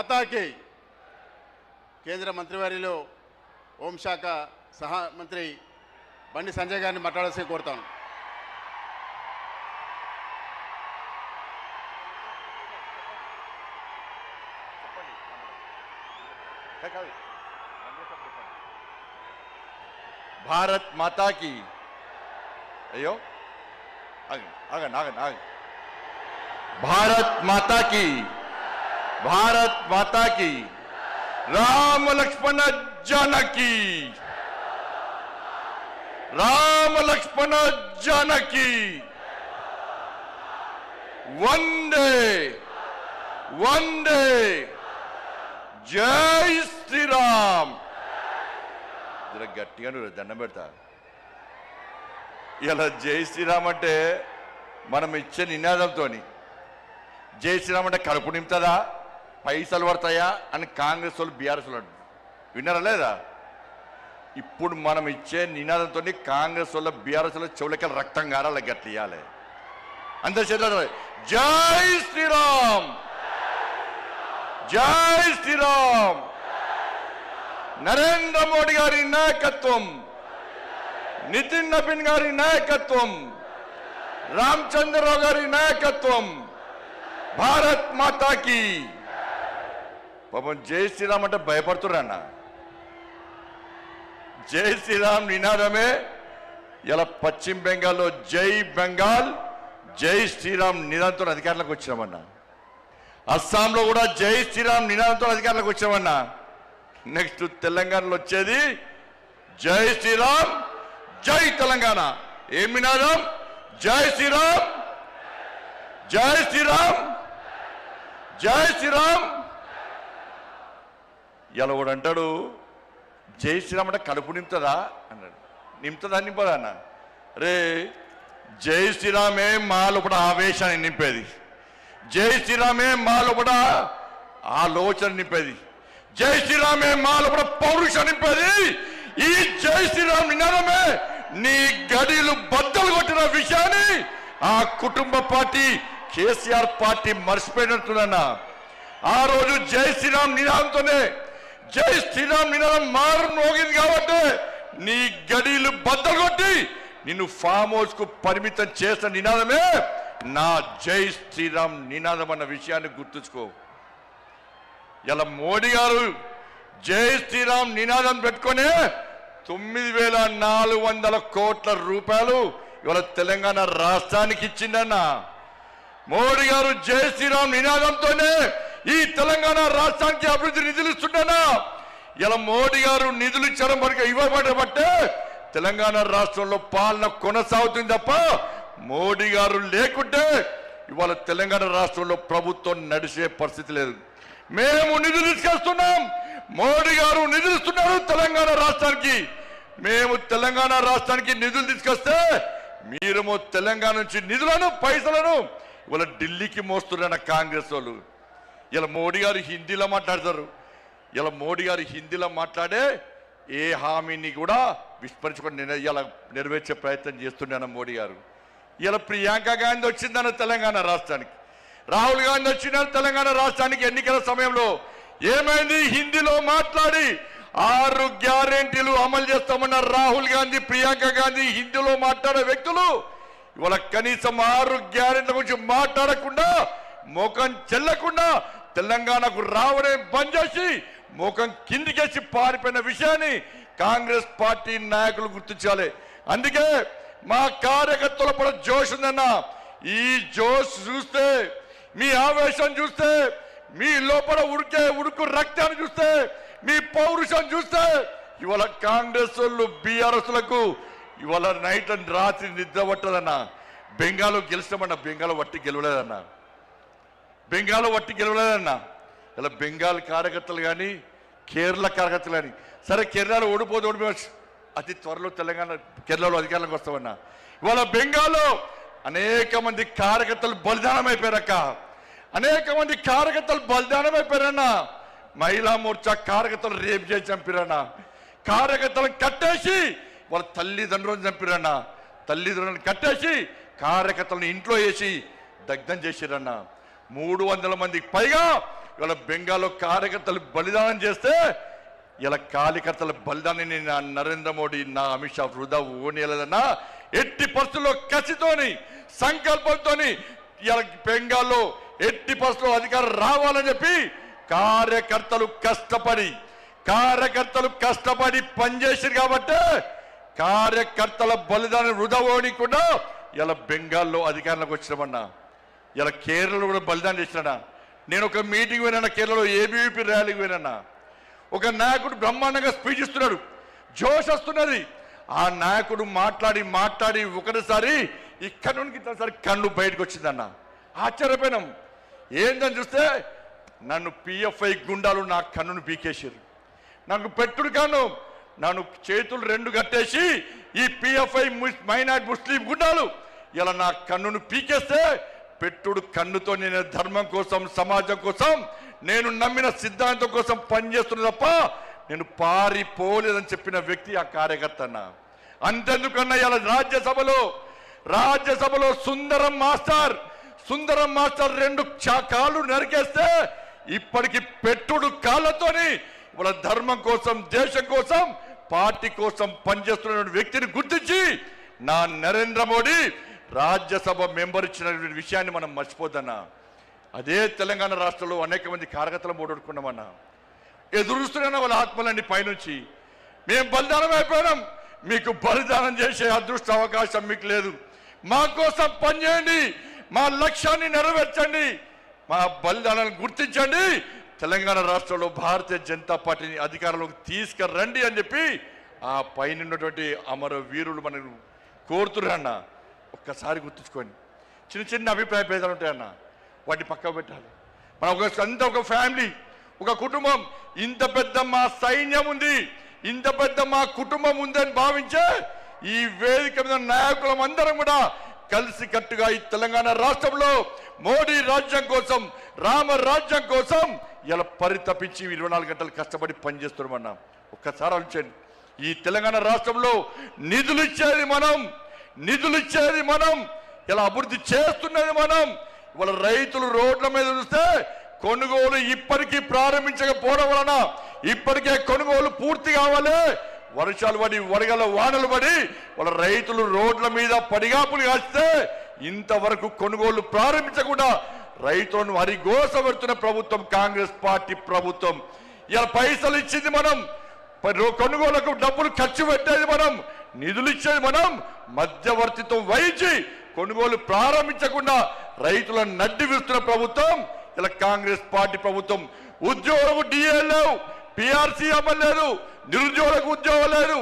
మాతాకి. కేంద్ర మంత్రివర్యులు హోంశాఖ సహా మంత్రి బండి సంజయ్ గారిని మాట్లాడాల్సి కోరుతాను. భారత్ మాతాకి. అయ్యో ఆగండి ఆగండి ఆగండి. భారత్ మాతాకి, భారత్ మాతాకి. రామ లక్ష్మణ జానకి, రామ లక్ష్మణ జానకి. వందే వందే. జై శ్రీరామ్. జర గట్టిగా దండం పెడతా. ఇలా జై శ్రీరామ్ అంటే మనం ఇచ్చే నినాదంతో జై శ్రీరామ్ అంటే కడుపు నింపుతుందా, పైసలు పడతాయా అని కాంగ్రెస్ వాళ్ళు బీఆర్ఎస్ వాళ్ళు విన్నారా లేదా? ఇప్పుడు మనం ఇచ్చే నినాదంతో కాంగ్రెస్ వాళ్ళ బీఆర్ఎస్ వాళ్ళ చెవులకి రక్తం గారాల గట్టి ఇవ్వాలి. అందరి చేతులు జై శ్రీరామ్, జై శ్రీరామ్. నరేంద్ర మోడీ గారి నాయకత్వం, నితిన్ నబీన్ గారి నాయకత్వం, రామచంద్రరావు గారి నాయకత్వం. భారత్ మాతాకి. పాపం జై శ్రీరామ్ అంటే భయపడుతున్నా. జై శ్రీరామ్ నినాదమే ఇలా పశ్చిమ బెంగాల్లో జై బెంగాల్ జై శ్రీరామ్ నినాదంతో అధికారంలోకి వచ్చామన్నా. అస్సాంలో కూడా జై శ్రీరామ్ నినాదంతో అధికారంలోకి వచ్చామన్నా. నెక్స్ట్ తెలంగాణలో వచ్చేది జై శ్రీరామ్ జై తెలంగాణ. ఏం నినాదం? జై శ్రీరామ్, జై శ్రీరామ్, జై శ్రీరామ్. ఇలా కూడా అంటాడు జై శ్రీరామ్ అంటే కడుపు నింపుతుందా అన్నాడు. నింపుతుందా నింపదా అన్న? రే జై శ్రీరామే మా లోపల ఆవేశాన్ని నింపేది, జై శ్రీరామే మా లోపల ఆలోచన నింపేది, జై శ్రీరామే మా లోపల పౌరుషం నింపేది. ఈ జై శ్రీరామ్ నినాదమే నీ గడిలు బద్దలు కొట్టిన విషయాన్ని ఆ కుటుంబ పార్టీ కేసీఆర్ పార్టీ మర్చిపోయినట్టున్నా. ఆ రోజు జై శ్రీరామ్ నినాదంతోనే జై శ్రీరామ్ నినాదం మారు మోగింది కాబట్టి నీ గడిలు బద్దలు కొట్టి నిన్ను ఫామ్ హౌస్ కు పరిమితం చేసిన నినాదమే నా జై శ్రీరామ్ నినాదం అన్న విషయాన్ని గుర్తుంచుకో. ఇలా మోడీ గారు జై శ్రీరామ్ నినాదం పెట్టుకునే 9,400 కోట్ల రూపాయలు ఇవాళ తెలంగాణ రాష్ట్రానికి ఇచ్చిందన్న. మోడీ గారు జై శ్రీరామ్ నినాదంతోనే ఈ తెలంగాణ రాష్ట్రానికి అభివృద్ధి నిధులు ఇస్తుండనా. ఇలా మోడీ గారు నిధులు ఇచ్చడం వరకు ఇవ్వబట్టే తెలంగాణ రాష్ట్రంలో పాలన కొనసాగుతుంది తప్ప మోడీ గారు లేకుంటే ఇవాళ తెలంగాణ రాష్ట్రంలో ప్రభుత్వం నడిచే పరిస్థితి లేదు. మేము నిధులు తీసుకొస్తున్నాం, మోడీ గారు నిధులు ఇస్తున్నారు తెలంగాణ రాష్ట్రానికి. మేము తెలంగాణ రాష్ట్రానికి నిధులు తీసుకొస్తే మీరేమో తెలంగాణ నుంచి నిధులను పైసలను ఇవాళ ఢిల్లీకి మోస్తున్న కాంగ్రెస్ వాళ్ళు. ఇలా మోడీ గారు హిందీలో మాట్లాడతారు. ఇలా మోడీ గారు హిందీలో మాట్లాడే ఏ హామీని కూడా విస్మరించుకొని ఇలా నెరవేర్చే ప్రయత్నం చేస్తున్నాను మోడీ గారు. ఇలా ప్రియాంక గాంధీ వచ్చిందన్న తెలంగాణ రాష్ట్రానికి, రాహుల్ గాంధీ వచ్చిన తెలంగాణ రాష్ట్రానికి ఎన్నికల సమయంలో ఏమైంది? హిందీలో మాట్లాడి 6 గ్యారెంటీలు అమలు చేస్తామన్న రాహుల్ గాంధీ, ప్రియాంక గాంధీ హిందీలో మాట్లాడే వ్యక్తులు ఇవాళ కనీసం 6 గ్యారెంటీల గురించి మాట్లాడకుండా ముఖం చెల్లకుండా తెలంగాణకు రావడం బంద్ చేసి ముఖం కిందికేసి పారిపోయిన విషయాన్ని కాంగ్రెస్ పార్టీ నాయకులు గుర్తించాలి. అందుకే మా కార్యకర్తల కూడా జోష్ ఉందన్న. ఈ జోష్ చూస్తే, మీ ఆవేశం చూస్తే, మీ లోపల ఉడుకు రక్తాన్ని చూస్తే, మీ పౌరుషం చూస్తే ఇవాళ కాంగ్రెస్ వాళ్ళు బీఆర్ఎస్లకు ఇవాళ నైట్ అండ్ రాత్రి నిద్ర పట్టదన్న. బెంగాల్ గెలిస్తామన్న, బెంగాల్ వట్టి గెలవలేదన్న, బెంగాల్ వట్టి గెలవలేదన్న. ఇలా బెంగాల్ కార్యకర్తలు కానీ కేరళ కార్యకర్తలు కానీ, సరే కేరళలో ఓడిపోవచ్చు, అతి త్వరలో తెలంగాణ కేరళలో అధికారంలోకి వస్తామన్నా. ఇవాళ బెంగాల్లో అనేక మంది కార్యకర్తలు బలిదానం అయిపోయారక్క, అనేక మంది కార్యకర్తలు బలిదానం అయిపోయారన్న. మహిళా మోర్చా కార్యకర్తలు రేపు చేసి చంపిరన్న, కార్యకర్తలను కట్టేసి వాళ్ళ తల్లిదండ్రులను చంపిరన్న, తల్లిదండ్రులను కట్టేసి కార్యకర్తలను ఇంట్లో వేసి దగ్ధం చేసిరన్న. 300 మందికి పైగా ఇవాళ బెంగాల్లో కార్యకర్తలు బలిదానం చేస్తే ఇలా కార్యకర్తల బలిదానాన్ని నా నరేంద్ర మోడీ నా అమిత్ షా వృధా ఓనేలేదన్నా ఎట్టి పరిస్థితుల్లో కసితోని సంకల్పంతోని ఇలా బెంగాల్లో ఎట్టి పరిస్థితుల్లో అధికారం రావాలని చెప్పి కార్యకర్తలు కష్టపడి పనిచేసారు కాబట్టి కార్యకర్తల బలిదానం వృధా ఓనికుండా ఇలా బెంగాల్లో అధికారంలోకి వచ్చినామన్నా. ఇలా కేరళలో కూడా బలిదానం చేసినా. నేను ఒక మీటింగ్ పోయినా కేరళలో ఏబీవీపీ ర్యాలీకి పోయినా. ఒక నాయకుడు బ్రహ్మాండంగా స్పీచ్ ఇస్తున్నాడు, జోష్ వస్తున్నది. ఆ నాయకుడు మాట్లాడి ఒకటిసారి ఇక్కడ నుండి ఇట్లాసారి కన్ను బయటకు వచ్చిందన్న. ఆశ్చర్యపోయినాం. ఏందని చూస్తే నన్ను పిఎఫ్ఐ గుండాలు నా కన్నును పీకేసారు. నాకు పెట్టుడు కన్ను, నన్ను చేతులు 2 కట్టేసి ఈ పిఎఫ్ఐ మైనార్టీ ముస్లిం గుండాలు ఇలా నా కన్నును పీకేస్తే పెట్టుడు కన్నుతో నేను ధర్మం కోసం సమాజం కోసం నేను నమ్మిన సిద్ధాంతం కోసం పనిచేస్తున్నా తప్ప నేను పారిపోలేదని చెప్పిన వ్యక్తి ఆ కార్యకర్త అన్న. అంతెందుకన్నా ఇలా రాజ్యసభలో సుందరం మాస్టర్ 2 కాళ్ళు నరికేస్తే ఇప్పటికి పెట్టుడు కాళ్ళతోని వాళ్ళ ధర్మం కోసం దేశం కోసం పార్టీ కోసం పనిచేస్తున్న వ్యక్తిని గుర్తించి నా నరేంద్ర మోడీ రాజ్యసభ మెంబర్ ఇచ్చిన విషయాన్ని మనం మర్చిపోద్దన్నా. అదే తెలంగాణ రాష్ట్రంలో అనేక మంది కార్యకర్తలు ఓడగొట్టుకున్నామన్నా. ఎదురుస్తున్నా వాళ్ళ ఆత్మలన్నీ పైనుంచి మేము బలిదానం అయిపోయినాం, మీకు బలిదానం చేసే అదృష్ట అవకాశం మీకు లేదు. మా కోసం పనిచేయండి, మా లక్ష్యాన్ని నెరవేర్చండి, మా బలిదానాన్ని గుర్తించండి, తెలంగాణ రాష్ట్రంలో భారతీయ జనతా పార్టీని అధికారంలోకి తీసుకురండి అని చెప్పి ఆ పైన ఉన్నటువంటి అమర వీరులు మనకు కోరుతున్నారన్న. ఒక్కసారి గుర్తుంచుకోండి. చిన్న అభిప్రాయ భేదాలు ఉంటాయన్న, వాటిని పక్కకు పెట్టాలి. మనం ఒక ఫ్యామిలీ, ఒక కుటుంబం, ఇంత పెద్ద మా సైన్యం ఉంది, ఇంత పెద్ద మా కుటుంబం ఉందని భావించే ఈ వేదిక మీద నాయకులం అందరం కూడా కలిసి కట్టుగా ఈ తెలంగాణ రాష్ట్రంలో మోడీ రాజ్యం కోసం, రామ రాజ్యం కోసం ఇలా పరితపించి 24 గంటలు కష్టపడి పనిచేస్తున్నామన్నా. ఒక్కసారి ఆలోచించండి. ఈ తెలంగాణ రాష్ట్రంలో నిధులు ఇచ్చేది మనం, ఇలా అభివృద్ధి చేస్తున్నది మనం. ఇవాళ రైతులు రోడ్ల మీద చూస్తే కొనుగోలు ఇప్పటికీ ప్రారంభించకపోవడం వలన ఇప్పటికే కొనుగోలు పూర్తి కావాలి. వర్షాలు పడి వడగల వానలు పడి వాళ్ళ రైతులు రోడ్ల మీద పడిగాపులు కాస్తే ఇంతవరకు కొనుగోలు ప్రారంభించకుండా రైతులను అరిగోస పెడుతున్న ప్రభుత్వం కాంగ్రెస్ పార్టీ ప్రభుత్వం. ఇలా పైసలు ఇచ్చింది మనం, కొనుగోలుకు డబ్బులు ఖర్చు పెట్టేది మనం, నిధులు ఇచ్చేది మనం, మధ్యవర్తిత్వం వహించి కొనుగోలు ప్రారంభించకుండా రైతులను నడ్డి విస్తున్న ప్రభుత్వం ఇలా కాంగ్రెస్ పార్టీ ప్రభుత్వం. ఉద్యోగులకు డిఏ లేవు, పిఆర్సీ అమలు లేదు, నిరుద్యోగులకు ఉద్యోగం లేదు,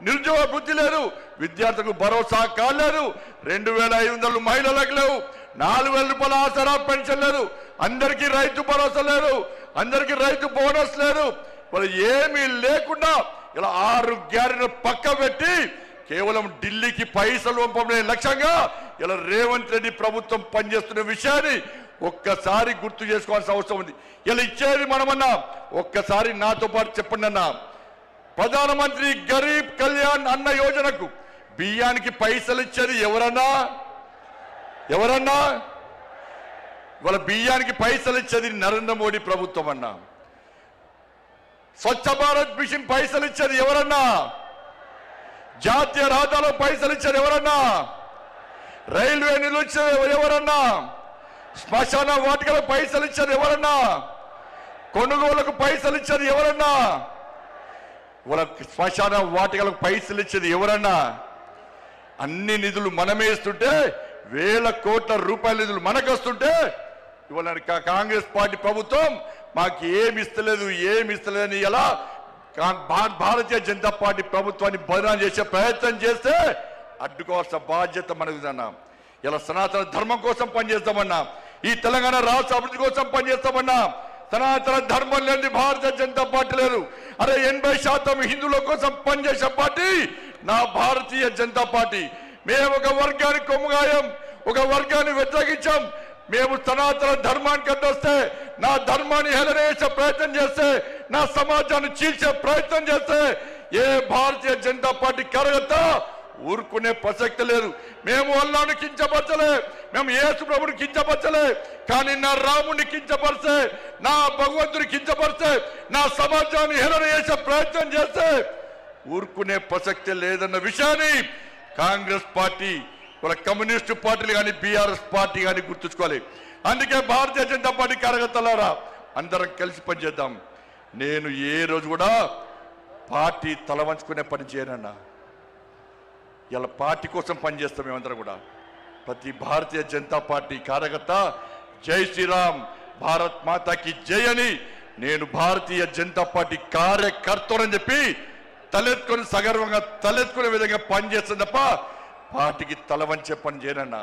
నిరుద్యోగ వృద్ధి లేదు, విద్యార్థులకు భరోసా కాలేదు, 2500 మహిళలకు లేవు, 4000 రూపాయల ఆసరా పెన్షన్ లేదు, అందరికీ రైతు భరోసా లేదు, అందరికీ రైతు బోనస్ లేదు. వాళ్ళు ఏమీ లేకుండా ఇలా 6 గ్యారెంటీలు పక్క పెట్టి కేవలం ఢిల్లీకి పైసలు పంపడే లక్ష్యంగా ఇలా రేవంత్ రెడ్డి ప్రభుత్వం పనిచేస్తున్న విషయాన్ని ఒక్కసారి గుర్తు చేసుకోవాల్సిన అవసరం ఉంది. ఇలా ఇచ్చేది మనమన్నా. ఒక్కసారి నాతో పాటు చెప్పండి అన్న. ప్రధానమంత్రి గరీబ్ కళ్యాణ్ అన్న యోజనకు బియ్యానికి పైసలు ఇచ్చేది ఎవరన్నా? ఇవాళ బియ్యానికి పైసలు ఇచ్చేది నరేంద్ర మోడీ ప్రభుత్వం అన్నా. స్వచ్ఛ భారత్ మిషన్ పైసలు ఇచ్చేది ఎవరన్నా? జాతీయ రహదారులో పైసలు ఇచ్చేది ఎవరన్నా? రైల్వే నిధులు ఇచ్చేది ఎవరన్నా? శ్మశాన వాటికలకు పైసలు ఇచ్చేది ఎవరన్నా? కొనుగోలుకు పైసలు ఇచ్చేది ఎవరన్నా? శ్మశాన వాటికలకు పైసలు ఇచ్చేది ఎవరన్నా? అన్ని నిధులు మనమే ఇస్తుంటే, 1000 కోట్ల రూపాయల నిధులు మనకు వస్తుంటే ఇవాళ కాంగ్రెస్ పార్టీ ప్రభుత్వం మాకు ఏమి ఇస్తలేదని ఎలా భారతీయ జనతా పార్టీ ప్రభుత్వాన్ని బదనాం చేసే ప్రయత్నం చేస్తే అడ్డుకోవాల్సిన బాధ్యత మనకుదన్నా. ఇలా సనాతన ధర్మం కోసం పనిచేస్తామన్నా, ఈ తెలంగాణ రాష్ట్ర అభివృద్ధి కోసం పనిచేస్తామన్నా. సనాతన ధర్మం లేని భారతీయ జనతా పార్టీ లేదు. అరే 80% హిందువుల కోసం పనిచేసే పార్టీ నా భారతీయ జనతా పార్టీ. మేము ఒక వర్గానికి కొమ్ముగాయం, ఒక వర్గాన్ని వ్యతిరేకించాం. మేము సనాతన ధర్మానికి అడ్డొస్తే, నా ధర్మాన్ని హేళన చేసే ప్రయత్నం చేస్తే, నా సమాజాన్ని చీల్చే ప్రయత్నం చేస్తే ఏ భారతీయ జనతా పార్టీ కార్యకర్త ఊరుకునే ప్రసక్తి లేదు. మేము అల్లాను కించపరచలే, మేము యేసు ప్రభుని కించపరచలే, కానీ నా రాముని కించపరిస్తే, నా భగవంతుని కించపరిస్తే, నా సమాజాన్ని హేళన చేసే ప్రయత్నం చేస్తే ఊరుకునే ప్రసక్తి లేదన్న విషయాన్ని కాంగ్రెస్ పార్టీ, వాళ్ళ కమ్యూనిస్టు పార్టీలు కానీ బీఆర్ఎస్ పార్టీ కానీ గుర్తుంచుకోవాలి. అందుకే భారతీయ జనతా పార్టీ కార్యకర్తలారా అందరం కలిసి పనిచేద్దాం. నేను ఏ రోజు కూడా పార్టీ తల వంచుకునే పని చేయనన్నా. ఇలా పార్టీ కోసం పనిచేస్తాం. మేమందరం కూడా ప్రతి భారతీయ జనతా పార్టీ కార్యకర్త జై శ్రీరామ్, భారత్ మాతాకి జై అని నేను భారతీయ జనతా పార్టీ కార్యకర్తనని చెప్పి తలెత్తుకొని సగర్వంగా తలెత్తుకునే విధంగా పనిచేస్తుంది తప్ప పార్టీకి తల వంచే పని చేయనన్నా.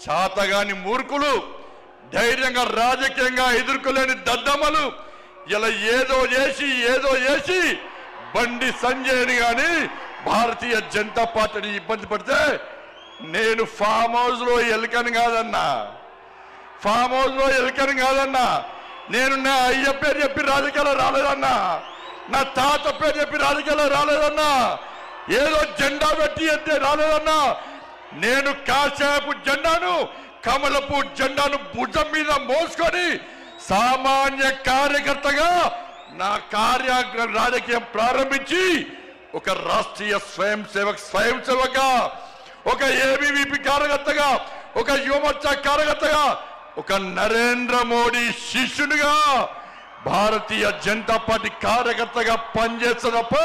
చాతగాని మూర్ఖులు, ధైర్యంగా రాజకీయంగా ఎదుర్కోలేని దద్దమ్మలు ఇలా ఏదో చేసి బండి సంజయ్ని కానీ భారతీయ జనతా పార్టీని ఇబ్బంది పడితే నేను ఫామ్ హౌస్ లో ఎలుకని కాదన్నా, ఫామ్ హౌస్ లో ఎలుకని కాదన్నా. నేను నా అయ్య పేరు చెప్పి రాజకీయాలు రాలేదన్నా, నా తాత పేరు చెప్పి రాజకీయాలు రాలేదన్నా, ఏదో జెండా పెట్టి ఎత్తే రాలేదన్నా. నేను కాషాయపు జెండాను, కమలపు జెండాను భుజం మీద మోసుకొని సామాన్య కార్యకర్తగా నా రాజకీయం ప్రారంభించి ఒక రాష్ట్రీయ స్వయం సేవక, ఒక ఏబీవీపీ కార్యకర్తగా, ఒక యువమోర్చా కార్యకర్తగా, ఒక నరేంద్ర మోడీ శిష్యునిగా భారతీయ జనతా పార్టీ కార్యకర్తగా పనిచేస్తున్నప్ప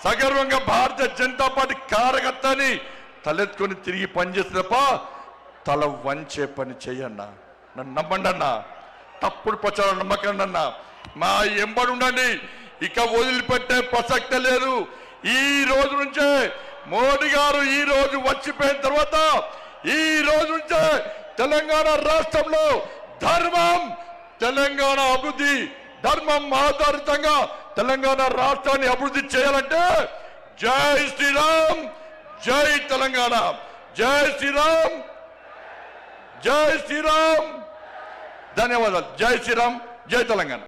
సగర్వంగా భారతీయ జనతా పార్టీ కార్యకర్తని తలెత్తుకొని తిరిగి పనిచేస్తున్నప్ప తల వంచే పని చెయ్యన్నా. నన్ను నమ్మండి అన్నా, తప్పుడు ప్రచారం నమ్మకండి అన్నా. మా ఎంబడి ఉండండి, ఇక వదిలిపెట్టే ప్రసక్తే లేదు. ఈ రోజు నుంచే మోడీ గారు ఈ రోజు వచ్చిపోయిన తర్వాత ఈ రోజు నుంచే తెలంగాణ రాష్ట్రంలో ధర్మం, తెలంగాణ అభివృద్ధి, ధర్మం ఆధారితంగా తెలంగాణ రాష్ట్రాన్ని అభివృద్ధి చేయాలంటే జై శ్రీరామ్, జై తెలంగాణ, జై శ్రీరామ్, జై శ్రీరామ్. ధన్యవాదాలు. జై శ్రీరామ్, జై తెలంగాణ.